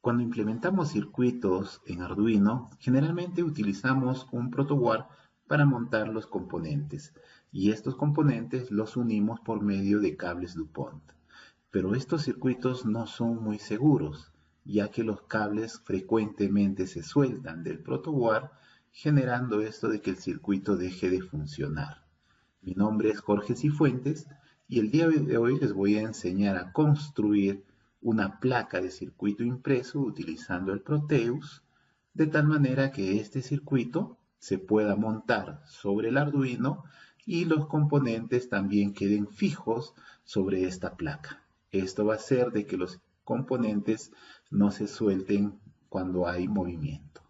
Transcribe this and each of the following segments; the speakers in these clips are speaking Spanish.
Cuando implementamos circuitos en Arduino, generalmente utilizamos un protoboard para montar los componentes, y estos componentes los unimos por medio de cables DuPont. Pero estos circuitos no son muy seguros, ya que los cables frecuentemente se sueltan del protoboard, generando esto de que el circuito deje de funcionar. Mi nombre es Jorge Cifuentes y el día de hoy les voy a enseñar a construir una placa de circuito impreso utilizando el Proteus, de tal manera que este circuito se pueda montar sobre el Arduino y los componentes también queden fijos sobre esta placa. Esto va a hacer de que los componentes no se suelten cuando hay movimiento.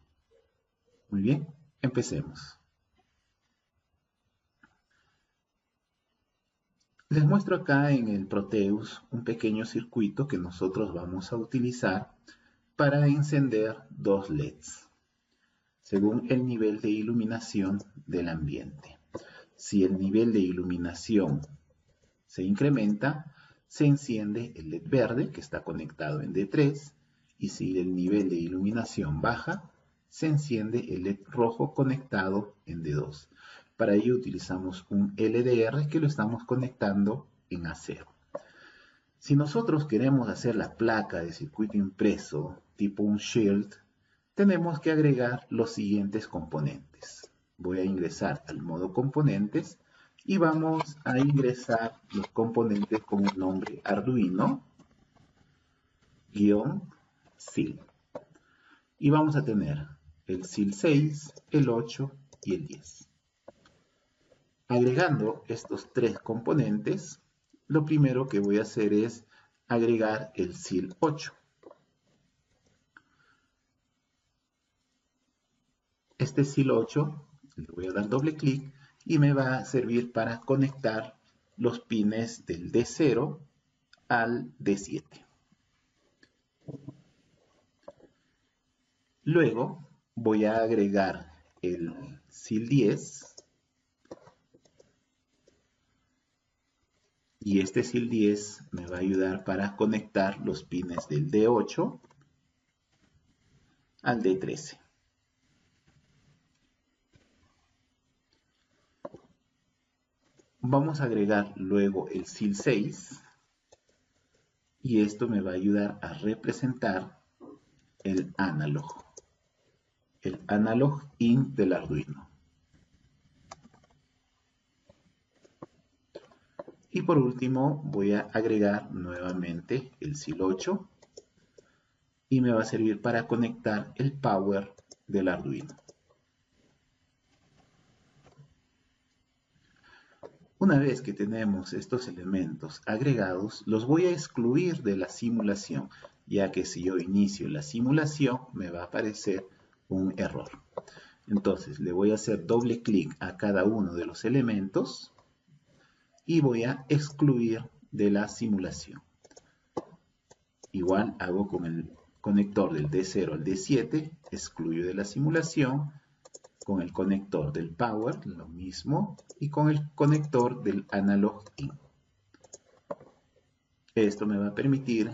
Muy bien, empecemos. Les muestro acá en el Proteus un pequeño circuito que nosotros vamos a utilizar para encender dos LEDs, según el nivel de iluminación del ambiente. Si el nivel de iluminación se incrementa, se enciende el LED verde que está conectado en D3, y si el nivel de iluminación baja, se enciende el LED rojo conectado en D2. Para ello utilizamos un LDR que lo estamos conectando en A0. Si nosotros queremos hacer la placa de circuito impreso tipo un shield, tenemos que agregar los siguientes componentes. Voy a ingresar al modo componentes y vamos a ingresar los componentes con el nombre Arduino-SIL. Y vamos a tener el SIL 6, el 8 y el 10. Agregando estos tres componentes, lo primero que voy a hacer es agregar el SIL 8. Este SIL 8 le voy a dar doble clic y me va a servir para conectar los pines del D0 al D7. Luego voy a agregar el SIL 10 y este SIL 10 me va a ayudar para conectar los pines del D8 al D13. Vamos a agregar luego el SIL 6 y esto me va a ayudar a representar el analog in del Arduino. Y por último voy a agregar nuevamente el SIL 8 y me va a servir para conectar el power del Arduino. Una vez que tenemos estos elementos agregados, los voy a excluir de la simulación, ya que si yo inicio la simulación me va a aparecer un error. Entonces le voy a hacer doble clic a cada uno de los elementos y voy a excluir de la simulación. Igual hago con el conector del D0 al D7, excluyo de la simulación, con el conector del power, lo mismo, y con el conector del analog in. Esto me va a permitir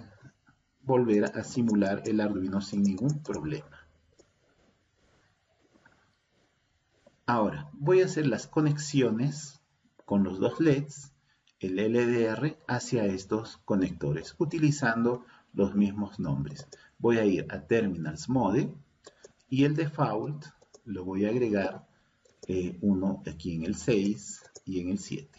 volver a simular el Arduino sin ningún problema. Ahora, voy a hacer las conexiones con los dos LEDs, el LDR, hacia estos conectores, utilizando los mismos nombres. Voy a ir a Terminals Mode y el default lo voy a agregar uno aquí en el 6 y en el 7.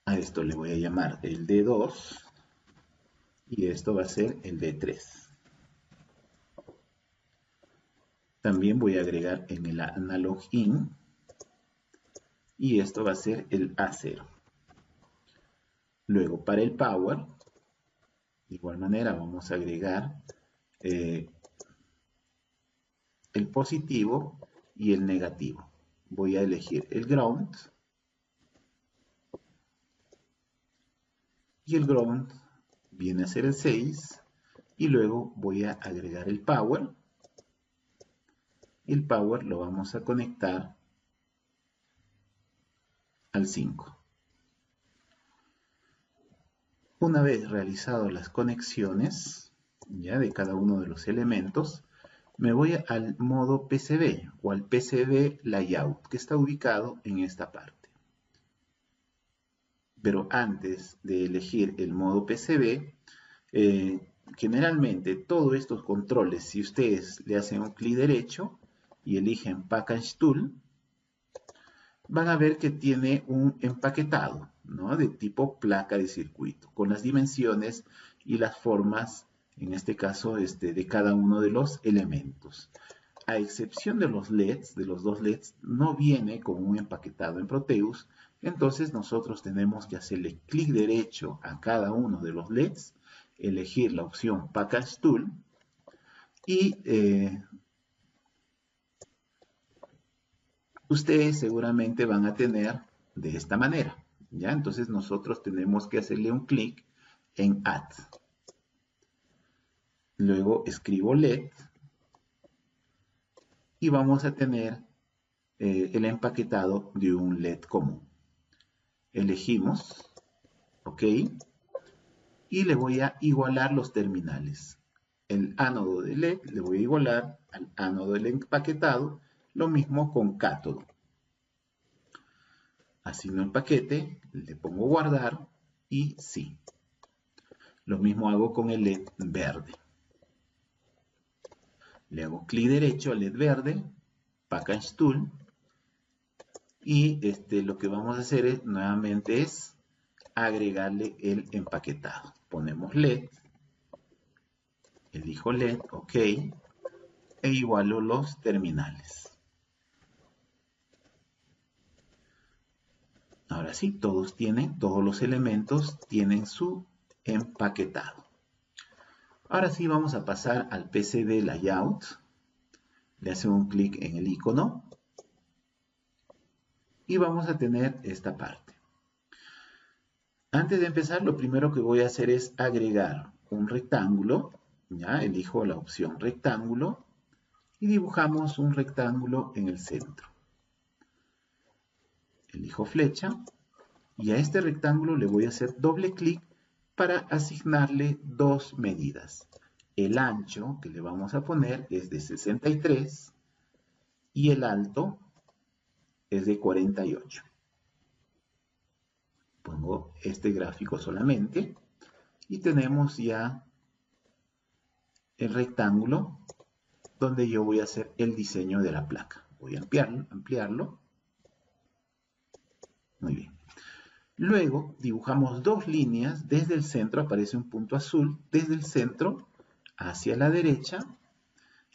A esto le voy a llamar el D2 y esto va a ser el D3. También voy a agregar en el analog in y esto va a ser el A0. Luego para el power, de igual manera vamos a agregar el positivo y el negativo. Voy a elegir el ground y el ground viene a ser el 6 y luego voy a agregar el power. El power lo vamos a conectar al 5. Una vez realizado las conexiones ya de cada uno de los elementos, me voy al modo PCB o al PCB Layout, que está ubicado en esta parte. Pero antes de elegir el modo PCB, generalmente todos estos controles, si ustedes le hacen un clic derecho y eligen Package Tool, van a ver que tiene un empaquetado, ¿no?, de tipo placa de circuito, con las dimensiones y las formas, en este caso, de cada uno de los elementos. A excepción de los LEDs, de los dos LEDs, no viene con un empaquetado en Proteus, entonces nosotros tenemos que hacerle clic derecho a cada uno de los LEDs, elegir la opción Package Tool y ustedes seguramente van a tener de esta manera, ¿ya? Entonces nosotros tenemos que hacerle un clic en Add. Luego escribo LED y vamos a tener el empaquetado de un LED común. Elegimos, OK, y le voy a igualar los terminales. El ánodo de LED le voy a igualar al ánodo del empaquetado, lo mismo con cátodo. Asigno el paquete, le pongo guardar y sí. Lo mismo hago con el LED verde. Le hago clic derecho al LED verde, Package Tool, y lo que vamos a hacer nuevamente es agregarle el empaquetado. Ponemos LED, elijo LED, OK, e igualo los terminales. Ahora sí, todos los elementos tienen su empaquetado. Ahora sí vamos a pasar al PCB Layout. Le hacemos un clic en el icono y vamos a tener esta parte. Antes de empezar, lo primero que voy a hacer es agregar un rectángulo. Ya elijo la opción rectángulo y dibujamos un rectángulo en el centro. Elijo flecha y a este rectángulo le voy a hacer doble clic para asignarle dos medidas. El ancho que le vamos a poner es de 63 y el alto es de 48. Pongo este gráfico solamente y tenemos ya el rectángulo donde yo voy a hacer el diseño de la placa. Voy a ampliarlo. Muy bien. Luego dibujamos dos líneas. Desde el centro aparece un punto azul. Desde el centro hacia la derecha.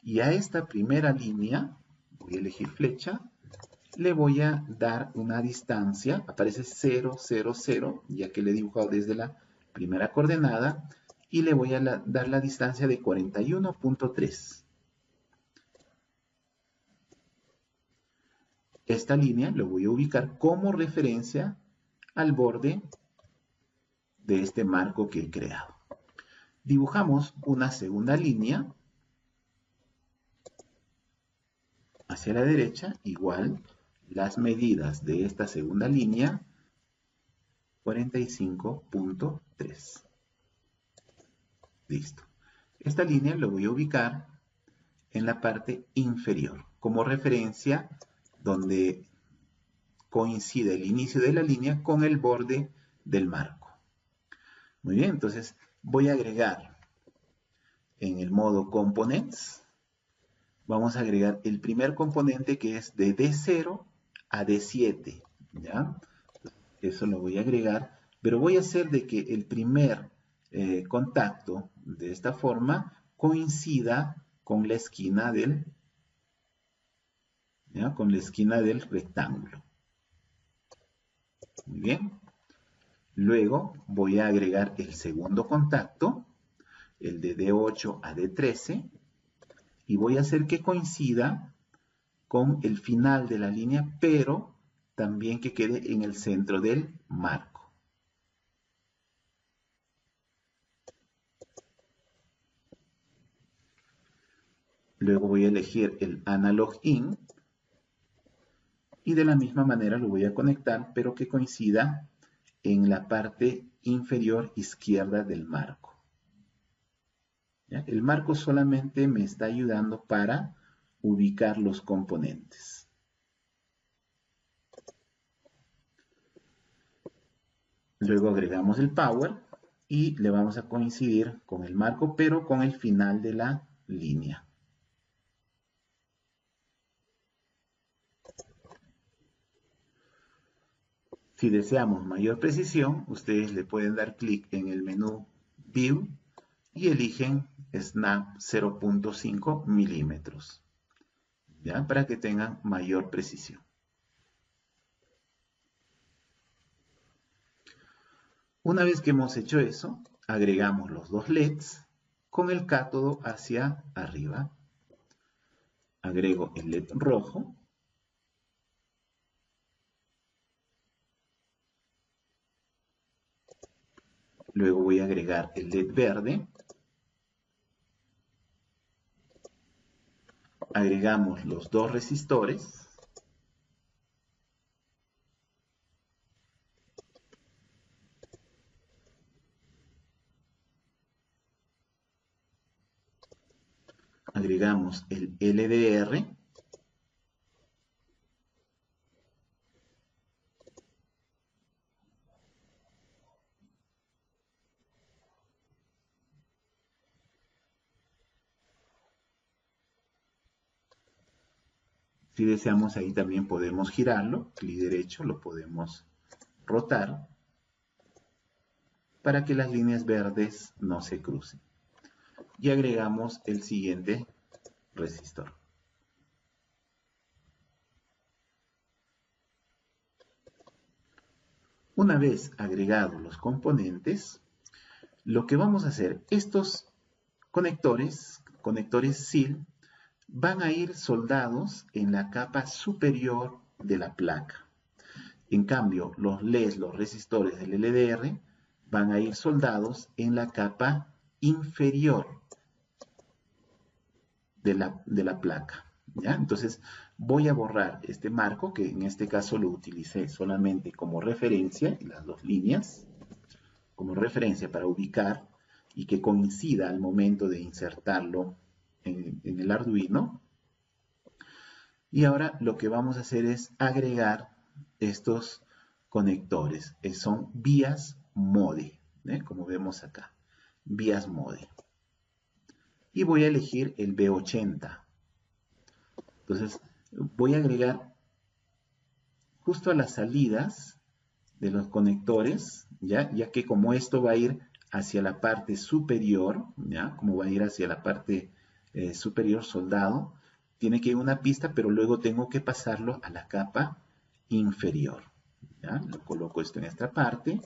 Y a esta primera línea, voy a elegir flecha, le voy a dar una distancia. Aparece 0, 0, 0, ya que le he dibujado desde la primera coordenada. Y le voy a dar la distancia de 41.3. Esta línea lo voy a ubicar como referencia al borde de este marco que he creado. Dibujamos una segunda línea hacia la derecha, igual las medidas de esta segunda línea, 45.3. Listo. Esta línea lo voy a ubicar en la parte inferior como referencia donde coincide el inicio de la línea con el borde del marco. Muy bien, entonces voy a agregar en el modo Components, vamos a agregar el primer componente que es de D0 a D7, ¿ya? Eso lo voy a agregar, pero voy a hacer de que el primer contacto de esta forma coincida con la esquina del, ¿ya?, con la esquina del rectángulo. Muy bien. Luego voy a agregar el segundo contacto, el de D8 a D13, y voy a hacer que coincida con el final de la línea, pero también que quede en el centro del marco. Luego voy a elegir el Analog In Y de la misma manera lo voy a conectar, pero que coincida en la parte inferior izquierda del marco. ¿Ya? El marco solamente me está ayudando para ubicar los componentes. Luego agregamos el power y le vamos a coincidir con el marco, pero con el final de la línea. Si deseamos mayor precisión, ustedes le pueden dar clic en el menú View y eligen Snap 0.5 milímetros, ¿ya? Para que tengan mayor precisión. Una vez que hemos hecho eso, agregamos los dos LEDs con el cátodo hacia arriba. Agrego el LED rojo. Luego voy a agregar el LED verde. Agregamos los dos resistores. Agregamos el LDR. Si deseamos, ahí también podemos girarlo, clic derecho, lo podemos rotar para que las líneas verdes no se crucen. Y agregamos el siguiente resistor. Una vez agregados los componentes, lo que vamos a hacer, estos conectores SIL, van a ir soldados en la capa superior de la placa. En cambio, los LEDs, los resistores del LDR, van a ir soldados en la capa inferior de la placa. ¿Ya? Entonces, voy a borrar este marco, que en este caso lo utilicé solamente como referencia, las dos líneas, como referencia para ubicar y que coincida al momento de insertarlo en el Arduino. Y ahora lo que vamos a hacer es agregar estos conectores, son vías MODE, como vemos acá, vías MODE. Y voy a elegir el B80. Entonces voy a agregar justo a las salidas de los conectores, ya que como esto va a ir hacia la parte superior, ¿ya? Como va a ir hacia la parte superior soldado, tiene que ir una pista, pero luego tengo que pasarlo a la capa inferior. ¿Ya? Lo coloco esto en esta parte,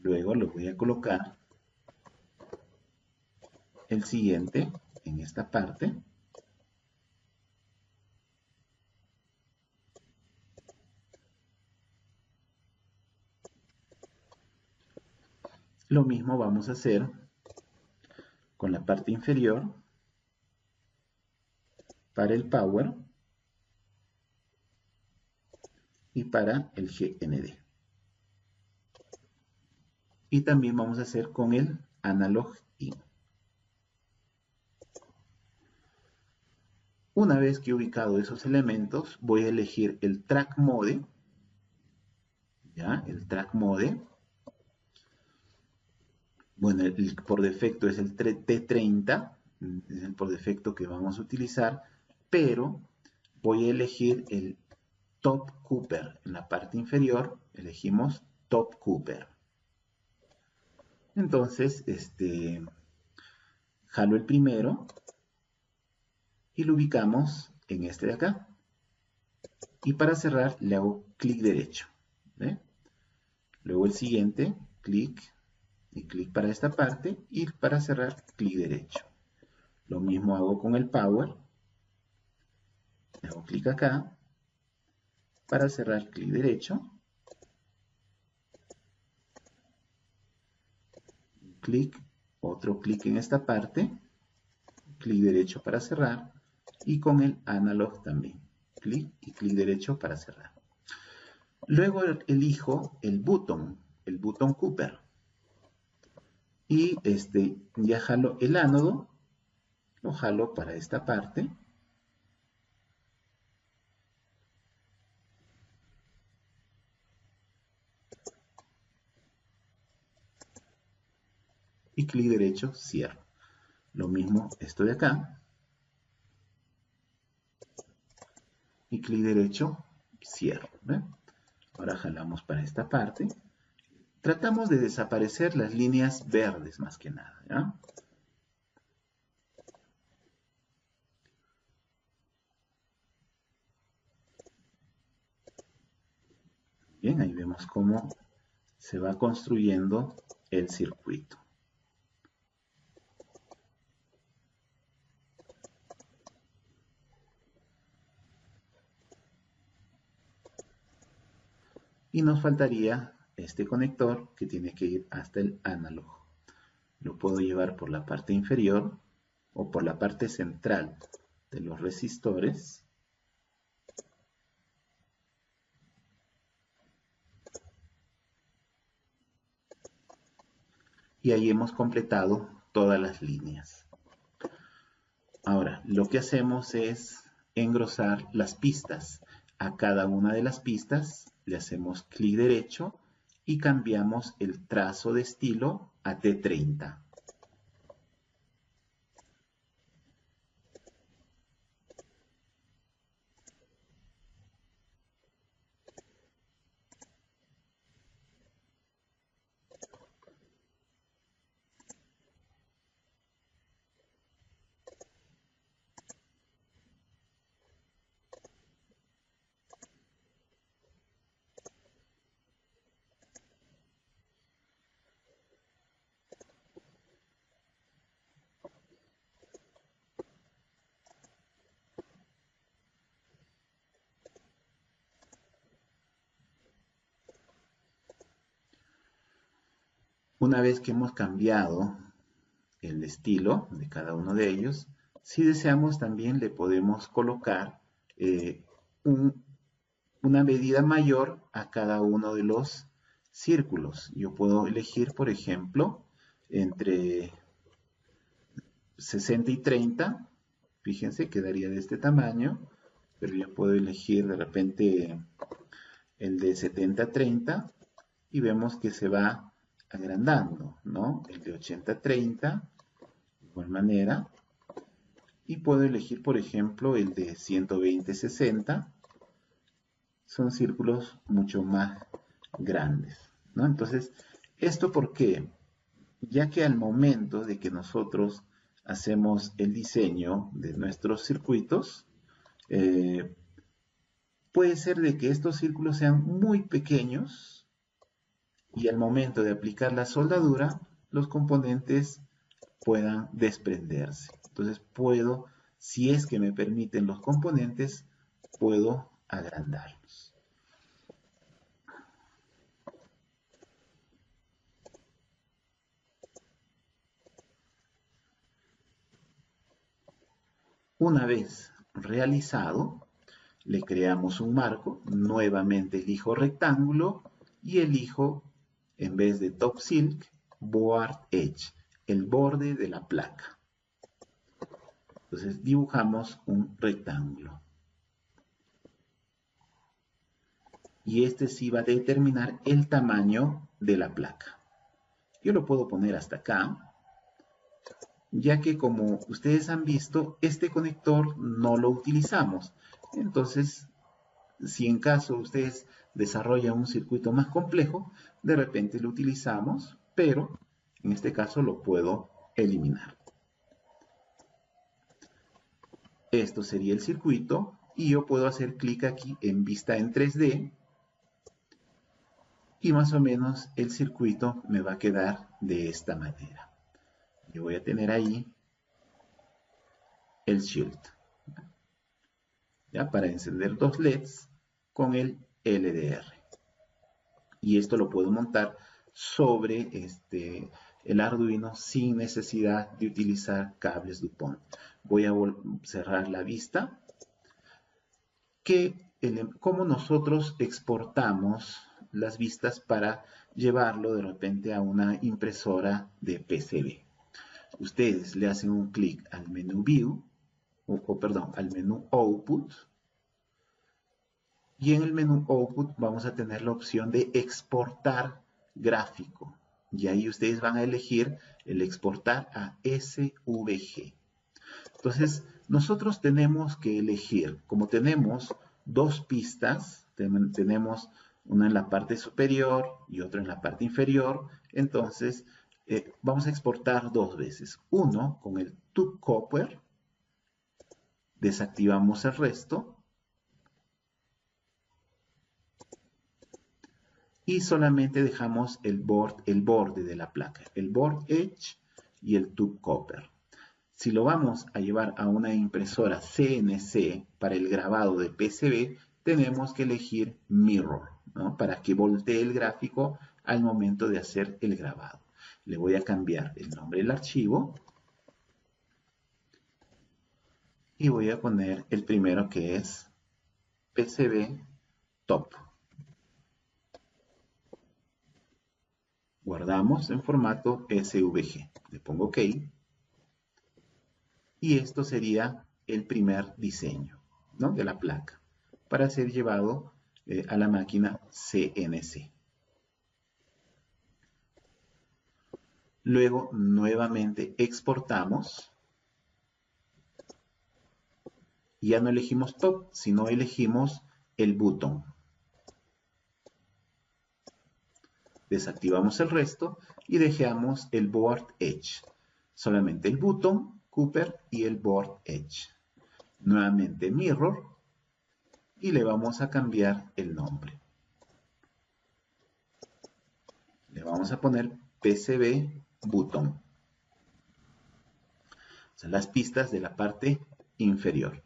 luego lo voy a colocar el siguiente en esta parte. Lo mismo vamos a hacer con la parte inferior para el power y para el GND. Y también vamos a hacer con el analog in. Una vez que he ubicado esos elementos, voy a elegir el track mode, ¿ya? El track mode. Bueno, por defecto es el T30, es el por defecto que vamos a utilizar, pero voy a elegir el Top Cooper. En la parte inferior elegimos Top Cooper. Entonces, jalo el primero y lo ubicamos en este de acá. Y para cerrar le hago clic derecho. ¿Ve? Luego el siguiente, clic y clic para esta parte y para cerrar clic derecho. Lo mismo hago con el power. Le hago clic acá. Para cerrar clic derecho. Clic, otro clic en esta parte. Clic derecho para cerrar. Y con el analog también. clic y clic derecho para cerrar. Luego elijo el botón Cooper. Y ya jalo el ánodo, lo jalo para esta parte. Y clic derecho, cierro. Lo mismo esto de acá. Y clic derecho, cierro. ¿Ve? Ahora jalamos para esta parte. Tratamos de desaparecer las líneas verdes más que nada, ¿ya? Bien, ahí vemos cómo se va construyendo el circuito. Y nos faltaría este conector que tiene que ir hasta el análogo. Lo puedo llevar por la parte inferior o por la parte central de los resistores. Y ahí hemos completado todas las líneas. Ahora, lo que hacemos es engrosar las pistas. A cada una de las pistas le hacemos clic derecho y cambiamos el trazo de estilo a T30. Una vez que hemos cambiado el estilo de cada uno de ellos, si deseamos también le podemos colocar una medida mayor a cada uno de los círculos. Yo puedo elegir, por ejemplo, entre 60 y 30, fíjense, quedaría de este tamaño, pero yo puedo elegir de repente el de 70 a 30 y vemos que se va agrandando, ¿no? El de 80 a 30, de igual manera, y puedo elegir, por ejemplo, el de 120 a 60, son círculos mucho más grandes, ¿no? Entonces, ¿esto por qué? Ya que al momento de que nosotros hacemos el diseño de nuestros circuitos, puede ser de que estos círculos sean muy pequeños y al momento de aplicar la soldadura, los componentes puedan desprenderse. Entonces puedo, si es que me permiten los componentes, puedo agrandarlos. Una vez realizado, le creamos un marco, nuevamente elijo rectángulo y elijo, en vez de Top Silk, Board Edge, el borde de la placa. Entonces dibujamos un rectángulo. Y este sí va a determinar el tamaño de la placa. Yo lo puedo poner hasta acá, ya que como ustedes han visto, este conector no lo utilizamos. Entonces, si en caso ustedes desarrollan un circuito más complejo, de repente lo utilizamos, pero en este caso lo puedo eliminar. Esto sería el circuito y yo puedo hacer clic aquí en vista en 3D y más o menos el circuito me va a quedar de esta manera. Yo voy a tener ahí el shield, ¿ya? Para encender dos LEDs con el LDR. Y esto lo puedo montar sobre el Arduino sin necesidad de utilizar cables DuPont. Voy a cerrar la vista cómo nosotros exportamos las vistas para llevarlo de repente a una impresora de PCB. Ustedes le hacen un clic al menú View, perdón, al menú Output, y en el menú Output vamos a tener la opción de exportar gráfico. Y ahí ustedes van a elegir el exportar a SVG. Entonces, nosotros tenemos que elegir, como tenemos dos pistas, tenemos una en la parte superior y otra en la parte inferior, entonces vamos a exportar dos veces. Uno con el ToCopper, desactivamos el resto y solamente dejamos el borde de la placa, el board edge y el ToCopper. Si lo vamos a llevar a una impresora CNC para el grabado de PCB, tenemos que elegir Mirror, ¿no? Para que voltee el gráfico al momento de hacer el grabado. Le voy a cambiar el nombre del archivo y voy a poner el primero, que es PCB Top. Guardamos en formato SVG. Le pongo OK. Y esto sería el primer diseño, ¿no?, de la placa para ser llevado a la máquina CNC. Luego nuevamente exportamos. Ya no elegimos top, sino elegimos el botón. Desactivamos el resto y dejamos el board edge. Solamente el botón, Cooper y el board edge. Nuevamente mirror y le vamos a cambiar el nombre. Le vamos a poner PCB botón. O sea, las pistas de la parte inferior.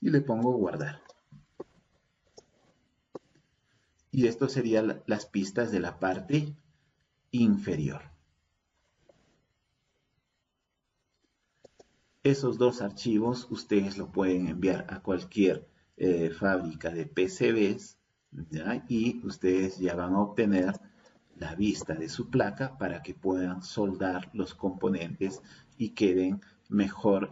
Y le pongo guardar. Y esto serían las pistas de la parte inferior. Esos dos archivos ustedes lo pueden enviar a cualquier fábrica de PCBs, ¿ya? Y ustedes ya van a obtener la vista de su placa para que puedan soldar los componentes y queden mejor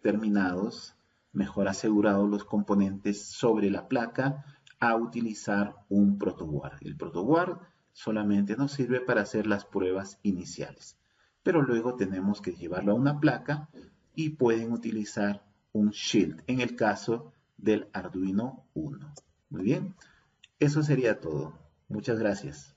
terminados, mejor asegurados los componentes sobre la placa a utilizar un protoboard. El protoboard solamente nos sirve para hacer las pruebas iniciales, pero luego tenemos que llevarlo a una placa y pueden utilizar un shield en el caso del Arduino Uno. Muy bien, eso sería todo. Muchas gracias.